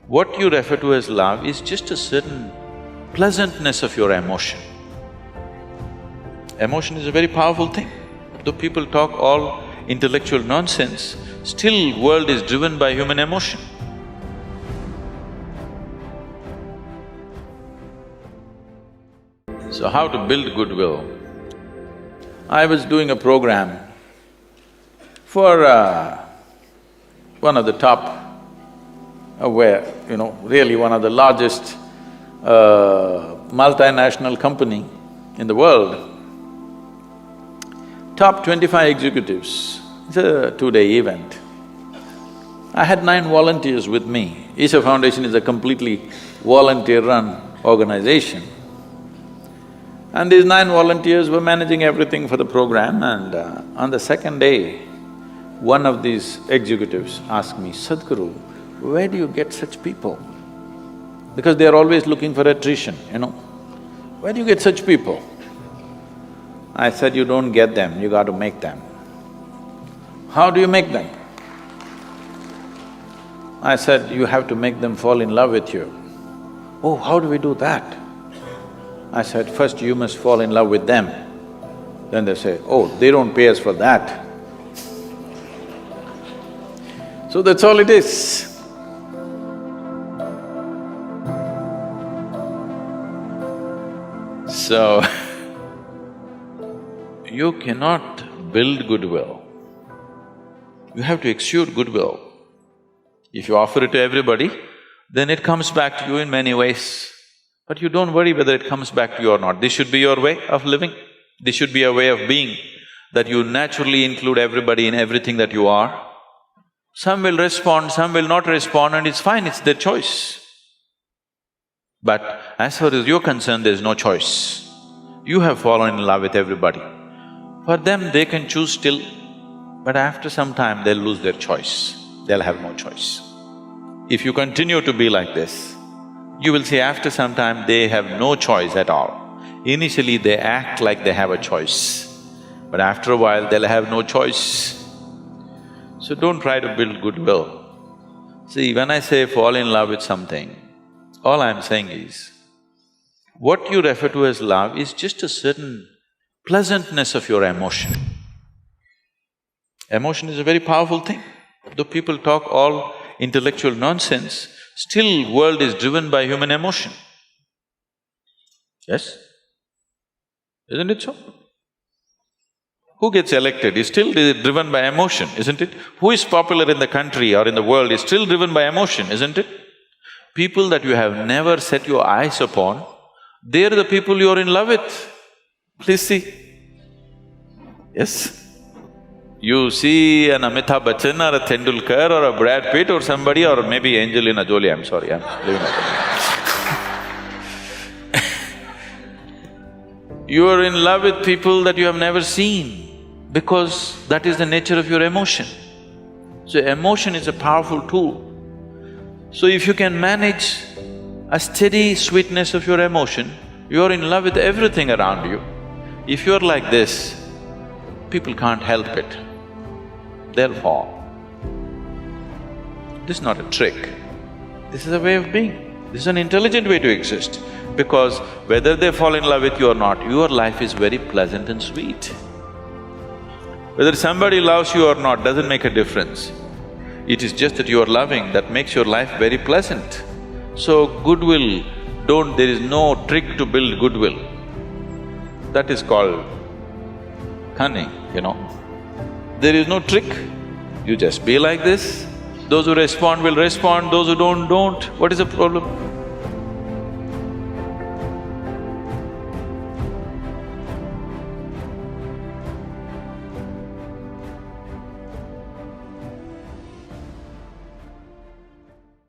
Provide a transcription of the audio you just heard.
What you refer to as love is just a certain pleasantness of your emotion. Emotion is a very powerful thing. Though people talk all intellectual nonsense, still world is driven by human emotion. So how to build goodwill? I was doing a program for one of the top, really one of the largest multinational company in the world. Top 25 executives, it's a two-day event. I had 9 volunteers with me. Isha Foundation is a completely volunteer-run organization. And these 9 volunteers were managing everything for the program, and on the second day, one of these executives asked me, "Sadhguru, where do you get such people?" Because they are always looking for attrition, Where do you get such people? I said, "You don't get them, you got to make them." "How do you make them?" I said, "You have to make them fall in love with you." "Oh, how do we do that?" I said, "First you must fall in love with them." Then they say, "Oh, they don't pay us for that." So that's all it is. So, you cannot build goodwill. You have to exude goodwill. If you offer it to everybody, then it comes back to you in many ways. But you don't worry whether it comes back to you or not. This should be your way of living. This should be a way of being, that you naturally include everybody in everything that you are. Some will respond, some will not respond, and it's fine, it's their choice. But as far as you're concerned, there's no choice. You have fallen in love with everybody. For them, they can choose still, but after some time, they'll lose their choice. They'll have no choice. If you continue to be like this, you will see after some time they have no choice at all. Initially they act like they have a choice, but after a while they'll have no choice. So don't try to build goodwill. See, when I say fall in love with something, all I'm saying is, what you refer to as love is just a certain pleasantness of your emotion. Emotion is a very powerful thing. Though people talk all intellectual nonsense, still world is driven by human emotion. Yes? Isn't it so? Who gets elected is still driven by emotion, isn't it? Who is popular in the country or in the world is still driven by emotion, isn't it? People that you have never set your eyes upon, they're the people you're in love with. Please see. Yes? You see an Amitabh Bachchan or a Tendulkar or a Brad Pitt or somebody, or maybe Angelina Jolie, I'm sorry, I'm leaving it. You are in love with people that you have never seen, because that is the nature of your emotion. So emotion is a powerful tool. So if you can manage a steady sweetness of your emotion, you're in love with everything around you. If you're like this, people can't help it. They'll fall. This is not a trick. This is a way of being. This is an intelligent way to exist. Because whether they fall in love with you or not, your life is very pleasant and sweet. Whether somebody loves you or not doesn't make a difference. It is just that you are loving that makes your life very pleasant. So goodwill, there is no trick to build goodwill. That is called cunning, There is no trick. You just be like this. Those who respond will respond, those who don't. What is the problem?